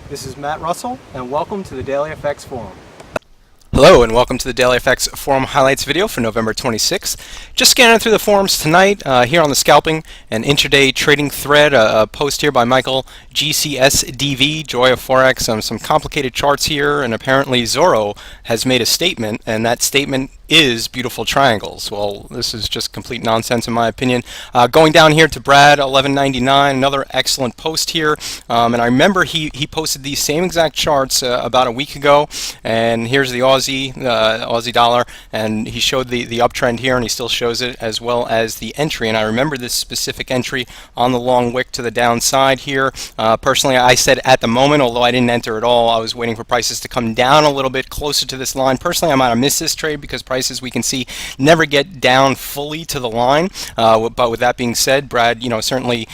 This is Matt Russell, and welcome to the DailyFX Forum. Hello and welcome to the DailyFX Forum Highlights video for November 26th. Just scanning through the forums tonight here on the Scalping and Intraday Trading thread, a post here by Michael GCSDV, Joy of Forex, some complicated charts here, and apparently Zorro has made a statement, and that statement is beautiful triangles. Well, this is just complete nonsense in my opinion. Going down here to Brad 1199, another excellent post here, and I remember he posted these same exact charts about a week ago, and here's the Aussie dollar, and he showed the uptrend here, and he still shows it, as well as the entry, and I remember this specific entry on the long wick to the downside here. Personally, I said at the moment, although I didn't enter at all, I was waiting for prices to come down a little bit closer to this line. Personally, I might have missed this trade because prices, we can see, never get down fully to the line, but with that being said, Brad, certainly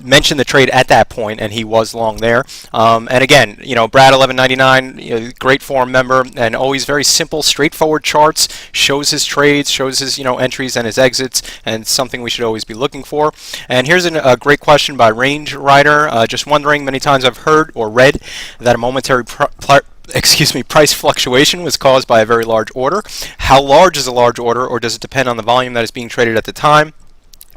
mentioned the trade at that point, and he was long there. And again, Brad 1199, great forum member, and always very simple, straightforward charts, shows his trades, shows his entries and his exits, and something we should always be looking for. And here's a great question by Range Rider. Just wondering, many times I've heard or read that a momentary price fluctuation was caused by a very large order. How large is a large order, or does it depend on the volume that is being traded at the time?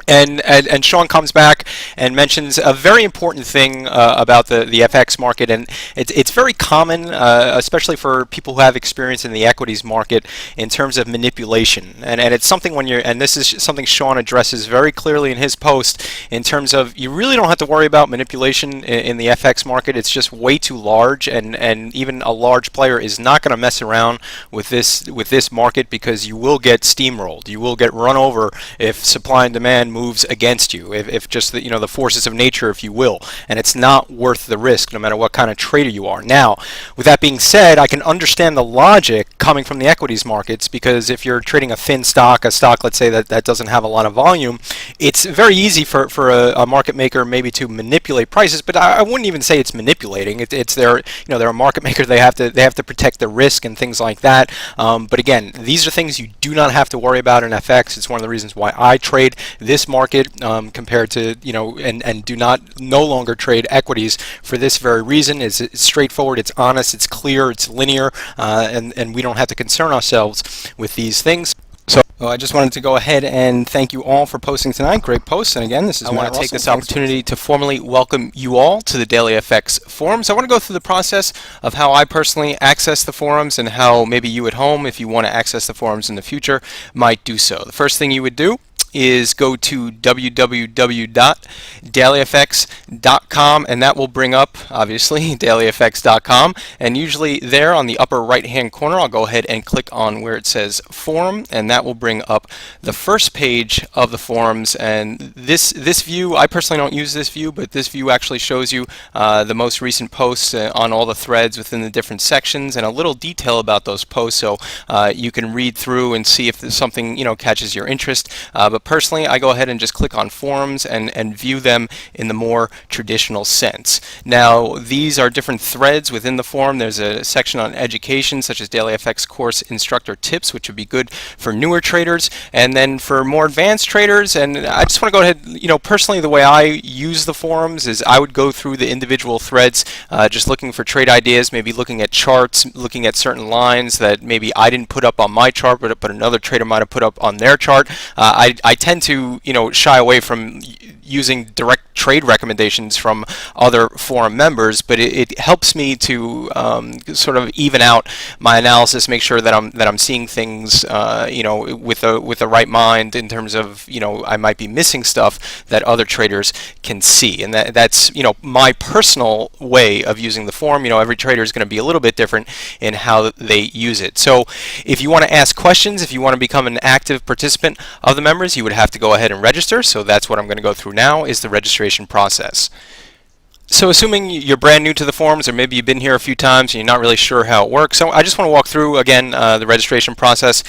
And Sean comes back and mentions a very important thing about the FX market, and it's very common, especially for people who have experience in the equities market, in terms of manipulation. And it's something and this is something Sean addresses very clearly in his post, in terms of you really don't have to worry about manipulation in the FX market. It's just way too large, and even a large player is not going to mess around with this market, because you will get steamrolled. You will get run over if supply and demand moves against you, if just the forces of nature, if you will, and it's not worth the risk, no matter what kind of trader you are. Now, with that being said, I can understand the logic coming from the equities markets, because if you're trading a thin stock, let's say that doesn't have a lot of volume, it's very easy for a market maker maybe to manipulate prices. But I wouldn't even say it's manipulating. It's they're a market maker. They have to protect the risk and things like that. But again, these are things you do not have to worry about in FX. It's one of the reasons why I trade this market compared to and do no longer trade equities for this very reason. It's straightforward, it's honest, it's clear, it's linear, and we don't have to concern ourselves with these things. So I just wanted to go ahead and thank you all for posting tonight. Great posts. And again, I want to take this opportunity to formally welcome you all to the DailyFX forums. I want to go through the process of how I personally access the forums, and how maybe you at home, if you want to access the forums in the future, might do so. The first thing you would do is go to www.dailyfx.com, and that will bring up, obviously, dailyfx.com, and usually there on the upper right hand corner, I'll go ahead and click on where it says forum, and that will bring up the first page of the forums. And this view, I personally don't use this view, but this view actually shows you the most recent posts on all the threads within the different sections, and a little detail about those posts, so you can read through and see if there's something catches your interest. But personally, I go ahead and just click on forums and view them in the more traditional sense. Now, these are different threads within the forum. There's a section on education, such as DailyFX course instructor tips, which would be good for newer traders, and then for more advanced traders. And I just want to go ahead, personally, the way I use the forums is I would go through the individual threads, just looking for trade ideas, maybe looking at charts, looking at certain lines that maybe I didn't put up on my chart, but another trader might have put up on their chart. I tend to, shy away from using direct trade recommendations from other forum members, but it helps me to sort of even out my analysis, make sure that I'm seeing things, with the right mind, in terms of, I might be missing stuff that other traders can see, and that's my personal way of using the forum. Every trader is going to be a little bit different in how they use it. So if you want to ask questions, if you want to become an active participant of the members, you would have to go ahead and register. So that's what I'm going to go through now, is the registration process. So assuming you're brand new to the forums, or maybe you've been here a few times and you're not really sure how it works, so I just want to walk through again the registration process.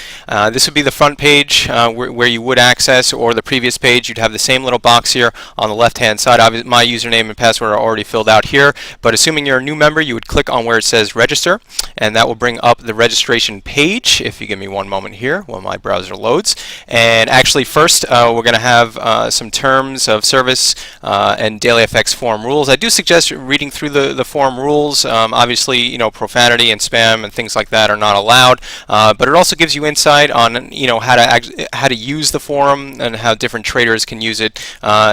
This would be the front page where you would access, or the previous page. You'd have the same little box here on the left hand side. My username and password are already filled out here, but assuming you're a new member, you would click on where it says register, and that will bring up the registration page. If you give me one moment here while my browser loads. And actually first we're going to have some terms of service and DailyFX forum rules. I do would suggest reading through the forum rules. Obviously, you know, profanity and spam and things like that are not allowed, but it also gives you insight on, you know, how to use the forum and how different traders can use it,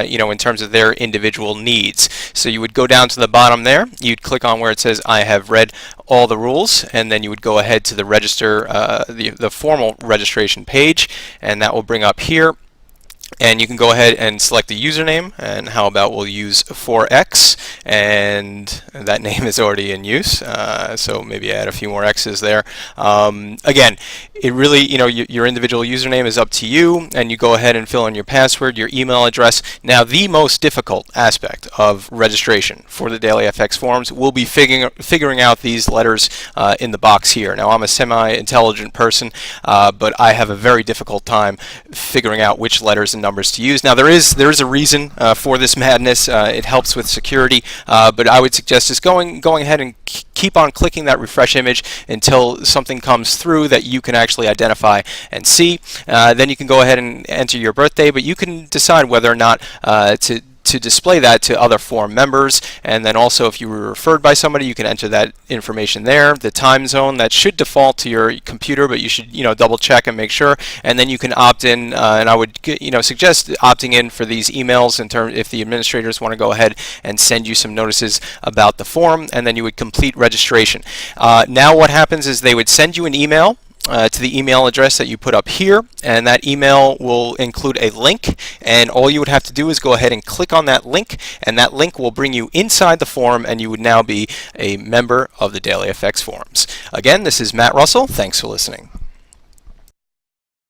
you know, in terms of their individual needs. So you would go down to the bottom there, you'd click on where it says I have read all the rules, and then you would go ahead to the register, the formal registration page, and that will bring up here. And you can go ahead and select the username, and how about we'll use 4x, and that name is already in use, so maybe add a few more x's there. Again, it really, you know, your individual username is up to you, and you go ahead and fill in your password, your email address. Now, the most difficult aspect of registration for the DailyFX forums will be figuring out these letters in the box here. Now, I'm a semi-intelligent person, but I have a very difficult time figuring out which letters and numbers to use. Now, there is a reason for this madness. It helps with security, but I would suggest just going ahead and keep on clicking that refresh image until something comes through that you can actually identify and see. Then you can go ahead and enter your birthday, but you can decide whether or not to display that to other forum members. And then also, if you were referred by somebody, you can enter that information there. The time zone, that should default to your computer, but you should, you know, double check and make sure. And then you can opt in, and I would, you know, suggest opting in for these emails in terms if the administrators want to go ahead and send you some notices about the forum, and then you would complete registration. Now what happens is they would send you an email to the email address that you put up here, and that email will include a link, and all you would have to do is go ahead and click on that link, and that link will bring you inside the forum, and you would now be a member of the DailyFX forums. Again, this is Matt Russell. Thanks for listening.